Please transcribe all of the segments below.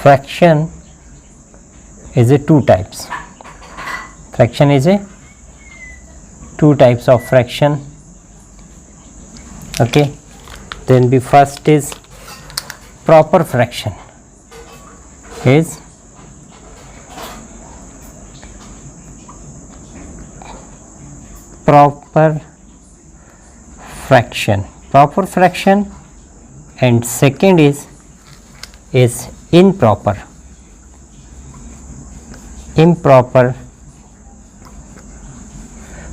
fraction is a two types. Fraction is a two types of fraction. Okay, then the first is proper fraction. Is proper fraction, and second is improper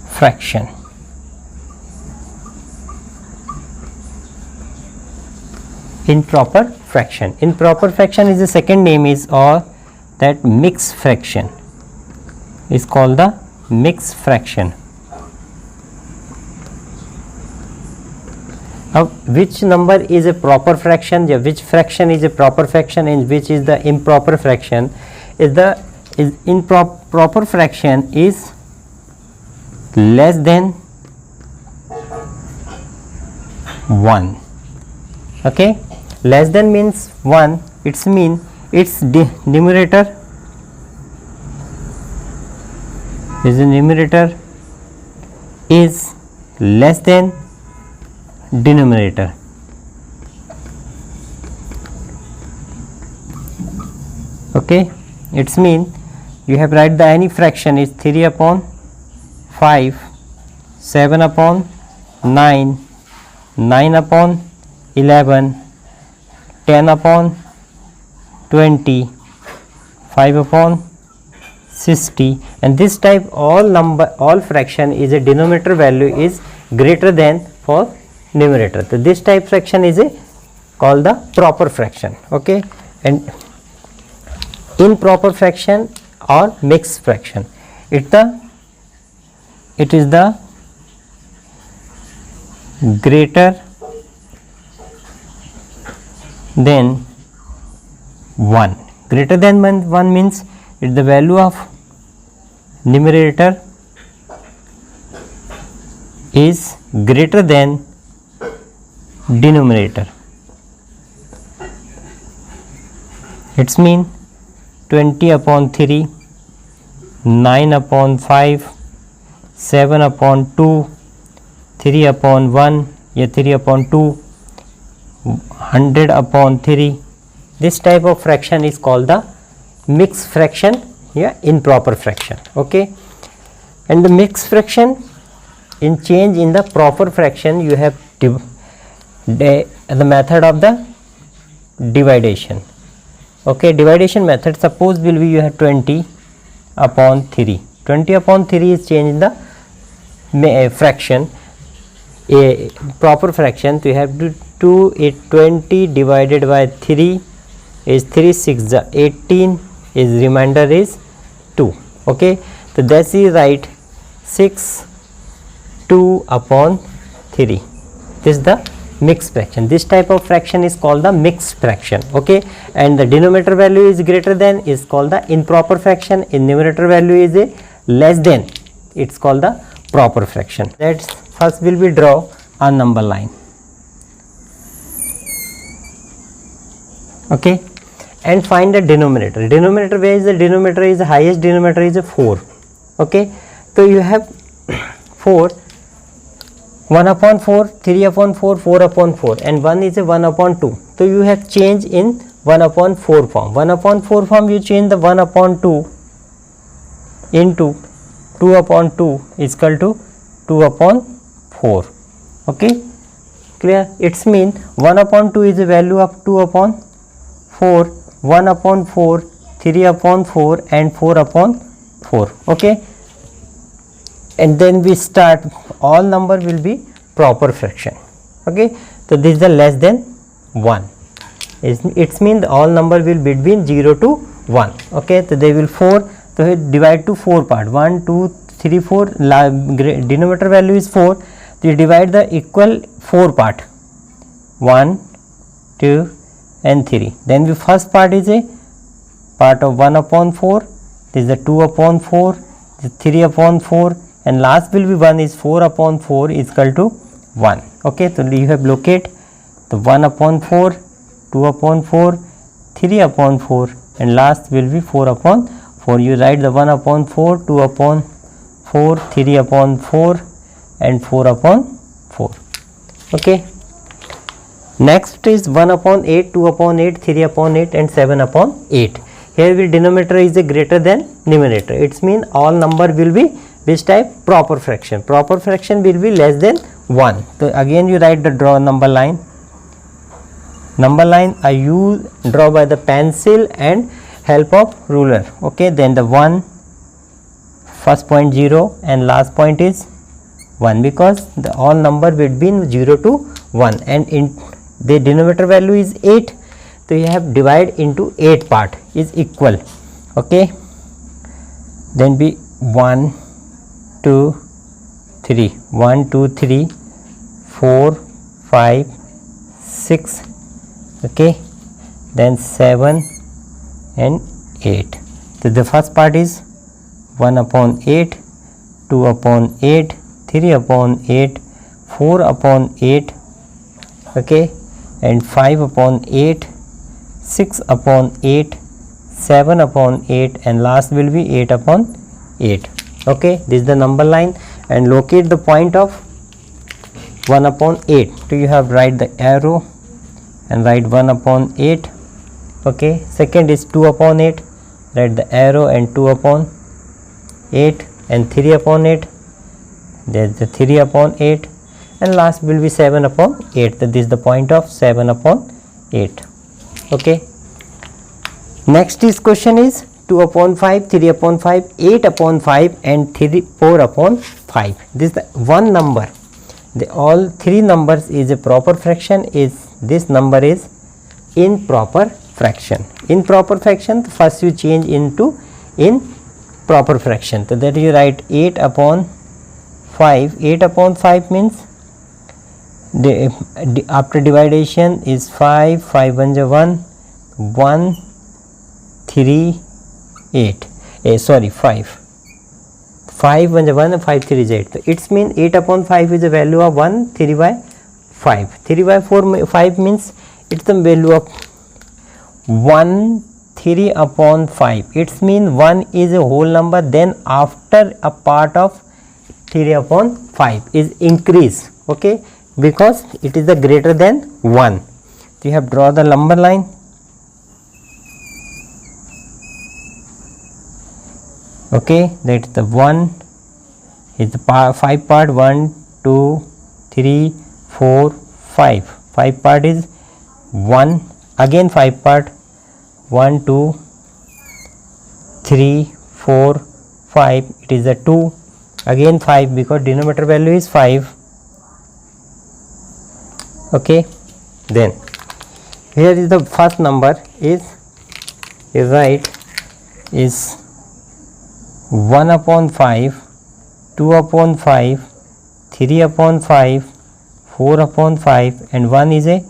fraction. Improper fraction is the second name is, or that mixed fraction is called the mixed fraction. Now, which number is a proper fraction, which fraction is a proper fraction and which is the improper fraction? Proper fraction is less than 1. Okay, less than means 1, it's mean its numerator is less than denominator. Okay, it's mean you have write the any fraction is 3 upon 5, 7 upon 9, 9 upon 11, 10 upon 20, 5 upon 60, and this type all fraction is a denominator value is greater than for numerator. So this type fraction is called the proper fraction. Okay, and improper fraction or mixed fraction, it is the greater than 1. Greater than 1 means it the value of numerator is greater than denominator. It's mean 20 upon 3, 9 upon 5, 7 upon 2, 3 upon 1, 3 upon 2, 100 upon 3. This type of fraction is called the mixed fraction, improper fraction. Okay, and the mixed fraction in change in the proper fraction, you have the method of the dividation. Okay, dividation method, suppose will be you have 20 upon 3. 20 upon 3 is change in the fraction, a proper fraction. So you have to do it 20 divided by 3 is 3 6 18 is remainder is 2. Okay, so that's is right 6 2 upon 3. This is the mixed fraction. This type of fraction is called the mixed fraction. Okay, and the denominator value is greater than is called the improper fraction. In numerator value is a less than, it's called the proper fraction. Let's first will we draw a number line. Okay, and find the denominator. Denominator, where is the denominator is the highest denominator is a 4. Okay, so you have 4, 1 upon 4, 3 upon 4, 4 upon 4, and 1 is a 1 upon 2. So you have change in 1 upon 4 form. 1 upon 4 form you change the 1 upon 2 into 2 upon 2 is equal to 2 upon 4. Okay, clear? It's mean 1 upon 2 is the value of 2 upon 4, 1 upon 4, 3 upon 4 and 4 upon 4. Okay, and then we start all number will be proper fraction. Okay, so this is the less than 1. It's mean all number will be between 0 to 1. Okay, so they will 4. So divide to 4 part, 1 2 3 4, denominator value is 4. So you divide the equal 4 part, 1 2 and 3. Then the first part is a part of 1 upon 4, this is the 2 upon 4, this is 3 upon 4, and last will be 1 is 4 upon 4 is equal to 1. Okay, so you have locate the 1 upon 4, 2 upon 4, 3 upon 4 and last will be 4 upon 4. You write the 1 upon 4, 2 upon 4, 3 upon 4 and 4 upon 4. Okay. Next is 1 upon 8, 2 upon 8, 3 upon 8 and 7 upon 8. Here will denominator is a greater than numerator. It means all number will be which type? Proper fraction. Proper fraction will be less than 1. So again you write the draw number line. Number line are you draw by the pencil and help of ruler. Okay, then the 1, first point 0 and last point is 1, because the all number between 0 to 1 and in the denominator value is 8. So you have divide into 8 part is equal. Okay, then be 1, 2, 3, 1, 2, 3, 4, 5, 6. Okay, then 7 and 8. So the first part is 1 upon 8, 2 upon 8, 3 upon 8, 4 upon 8. Okay, and 5 upon 8, 6 upon 8, 7 upon 8 and last will be 8 upon 8. Okay, this is the number line, and locate the point of 1 upon 8. So you have write the arrow and write 1 upon 8. Okay, second is 2 upon 8, write the arrow and 2 upon 8 and 3 upon 8. There is the 3 upon 8 and last will be 7 upon 8. So this is the point of 7 upon 8. Okay. Next is question is 2 upon 5, 3 upon 5, 8 upon 5 and 4 upon 5. This is the one number. The all three numbers is a proper fraction, is this number is improper fraction. In proper fraction, first you change into in proper fraction. So that you write 8 upon 5. 8 upon 5 means after dividation is 5, 5 1 is 1, 1, 3, 8. Sorry, 5. 5 1 is 1 and 5 3 is 8. So it means 8 upon 5 is the value of 1, 3 by 5. 3 by 4, 5 means it's the value of 1, 3 upon 5. It means 1 is a whole number, then after a part of 3 upon 5 is increase. Okay, because it is the greater than 1. So you have draw the number line. Okay, that is the 1 is the 5 part, 1, 2, 3, 4, 5. 5 part is 1, again 5 part, 1, 2, 3, 4, 5, it is a 2, again 5 because denominator value is 5. Okay, then here is the first number is you write is 1 upon 5, 2 upon 5, 3 upon 5, 4 upon 5 and 1 is a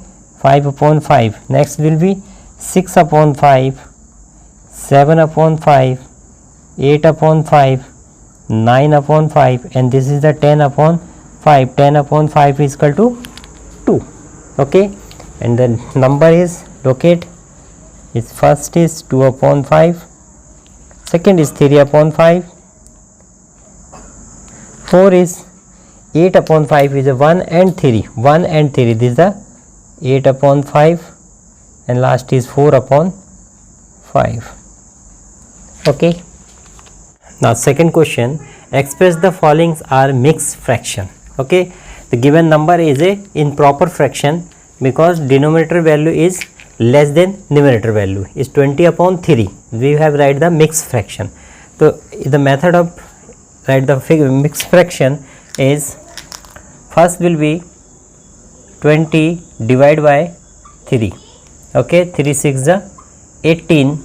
5 upon 5. Next will be 6 upon 5, 7 upon 5, 8 upon 5, 9 upon 5 and this is the 10 upon 5. 10 upon 5 is equal to 2. Okay, and the number is locate is first is 2 upon 5, second is 3 upon 5, 4 is 8 upon 5 is a 1 and 3, 1 and 3, this is the 8 upon 5 and last is 4 upon 5. Okay. Now second question, express the following are mixed fraction. Okay, the given number is a improper fraction because denominator value is less than numerator value is 20 upon 3. We have write the mixed fraction. So the method of write the mixed fraction is first will be 20 divided by 3. Okay, 3 6 the 18.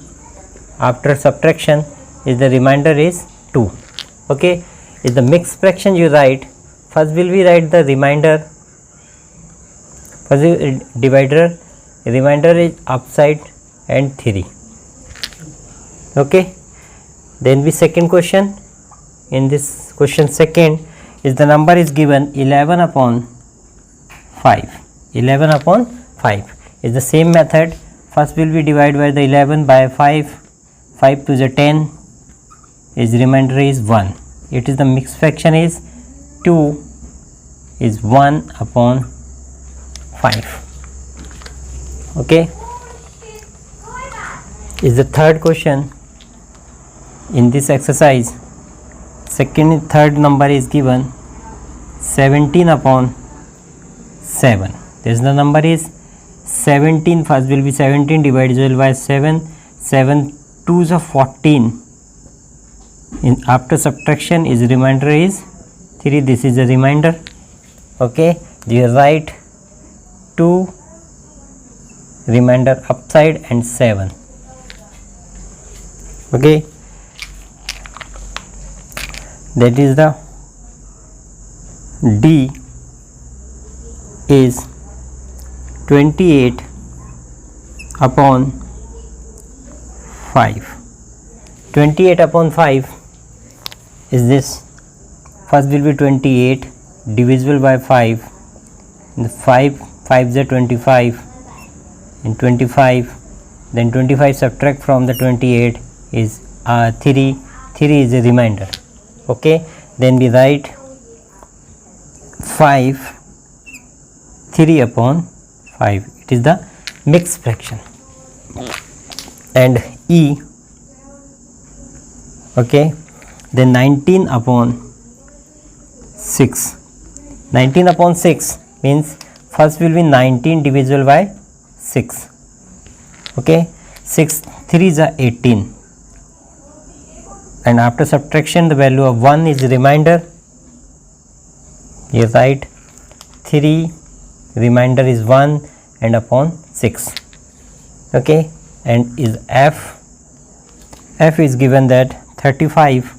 After subtraction is the remainder is 2. Okay, is the mixed fraction you write first will be write the remainder, first divider, remainder is upside and 3. Okay, then the second question, in this question second is the number is given 11 upon 5. 11 upon 5 is the same method. First will be divided by the 11 by 5. 5 to the 10 is remainder is 1. It is the mixed fraction is 2 is 1 upon 5. Okay, is the third question in this exercise. Second and third number is given 17 upon 7. This the number is 17. First will be 17 divided by 7. 7 2s are 14. In after subtraction is remainder is 3. This is the remainder. Okay, you write 2 remainder upside and 7. Okay, that is the D is 28 upon 5. 28 upon 5 is this. First will be 28 divisible by 5. The 5 5s are 25 and 25. Then 25 subtract from the 28 is 3. 3 is a remainder. Okay, then we write 5 3 upon 5. It is the mixed fraction. And E, okay, then 19 upon 6. 19 upon 6 means first will be 19 divisible by 6. Okay, 6 3s are 18, and after subtraction the value of 1 is remainder. You write 3 remainder is 1 and upon 6. Okay, and is F is given that 35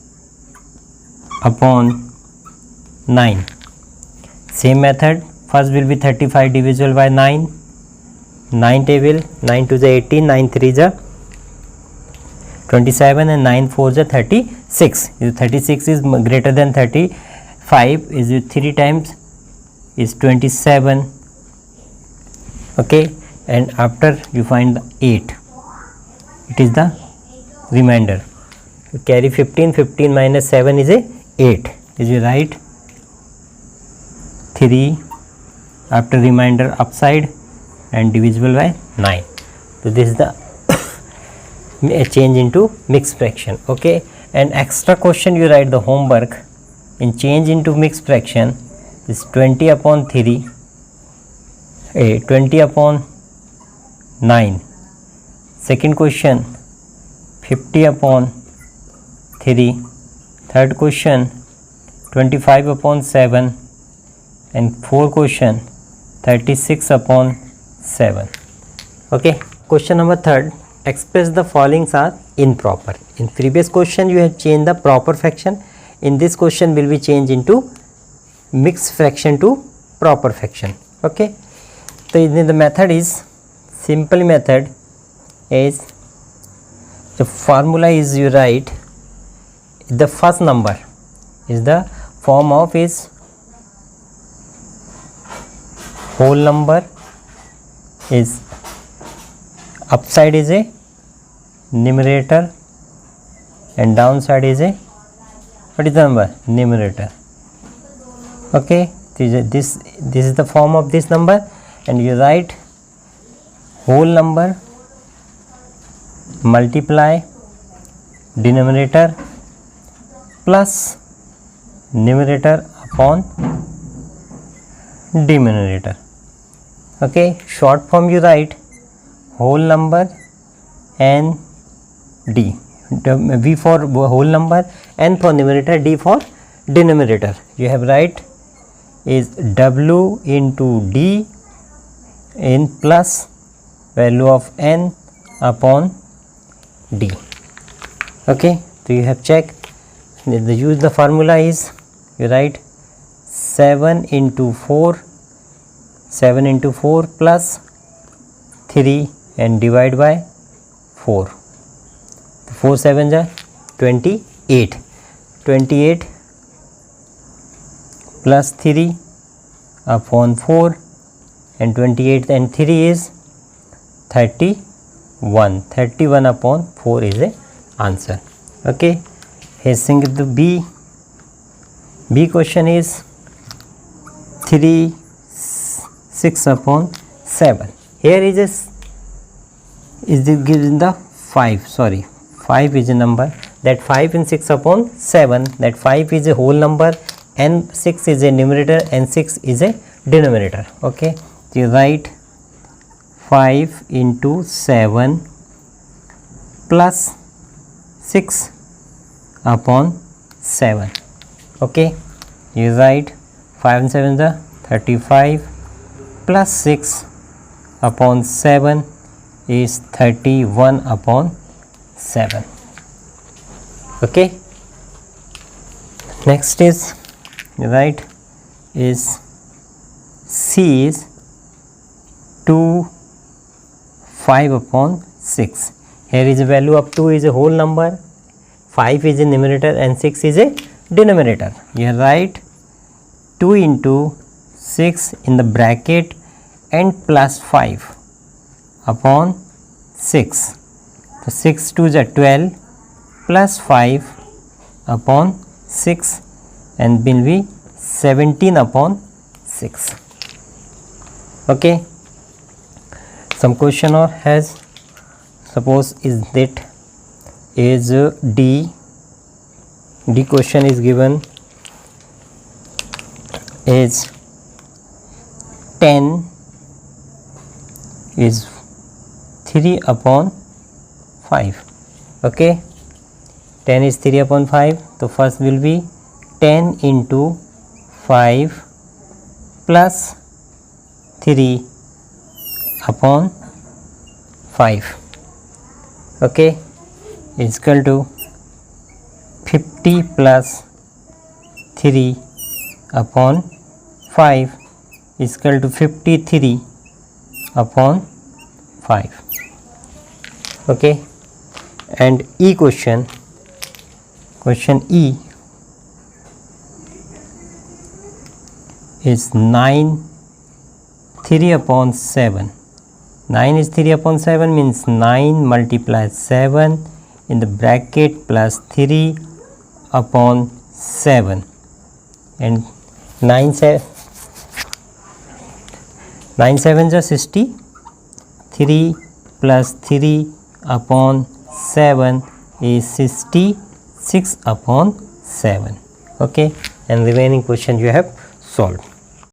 upon 9. Same method, first will be 35 divisible by 9. 9 table, 9 to the 18, 9 3 is 27 and 9 4 is 36. 36 is greater than 35 is 3 times is 27. Okay, and after you find the 8, it is the remainder. You carry 15, 15 minus 7 is a 8. Is you write 3 after remainder upside and divisible by 9. So this is the change into mixed fraction. Okay, and extra question you write the homework in change into mixed fraction is 20 upon 3, 20 upon 9. Second question 50 upon 3. Third question 25 upon 7, and fourth question 36 upon 7. Okay, question number third, express the followings are improper. In previous question you have changed the proper fraction. In this question will be changed into mixed fraction to proper fraction. Okay, so the method is simple method is the formula is you write the first number is the form of is whole number is upside is a numerator and downside is a what is the number numerator. Okay, this is the form of this number, and you write whole number multiply denominator plus numerator upon denominator. Okay, short form you write whole number n d, v for whole number, n for numerator, d for denominator. You have write is w into d in plus value of n upon d. Okay, so you have checked. Use the formula is you write 7 into 4 plus 3 and divide by 4. 4 7s are 28. 28 plus 3 upon 4, and 28 and 3 is 34. 1. 31 upon 4 is the answer. Okay. Here think the B question is 6 upon 7. Here is given the 5. Sorry, 5 is a number. That 5 in 6 upon 7. That 5 is a whole number and 6 is a numerator and 6 is a denominator. Okay. So you write 5 into 7 plus 6 upon 7. Okay. You write 5 and 7 is 35 plus 6 upon 7 is 31 upon 7. Okay. Next is right is C is 2 5 upon 6. Here is a value of 2 is a whole number, 5 is a numerator and 6 is a denominator. You write 2 into 6 in the bracket and plus 5 upon 6. So 6 2 is a 12 plus 5 upon 6 and will be 17 upon 6. Okay. Some question or has, suppose is that is D question is given is 10 is 3 upon 5. Okay. 10 is 3 upon 5. So first will be 10 into 5 plus 3 upon 5. Okay, is equal to 50 plus 3 upon 5 is equal to 53 upon 5. Okay, and E question E is 9 3 upon 7. 9 is 3 upon 7 means 9 multiplies 7 in the bracket plus 3 upon 7 and 9 7 is 60. 3 plus 3 upon 7 is 66 upon 7. Okay, and remaining question you have solved.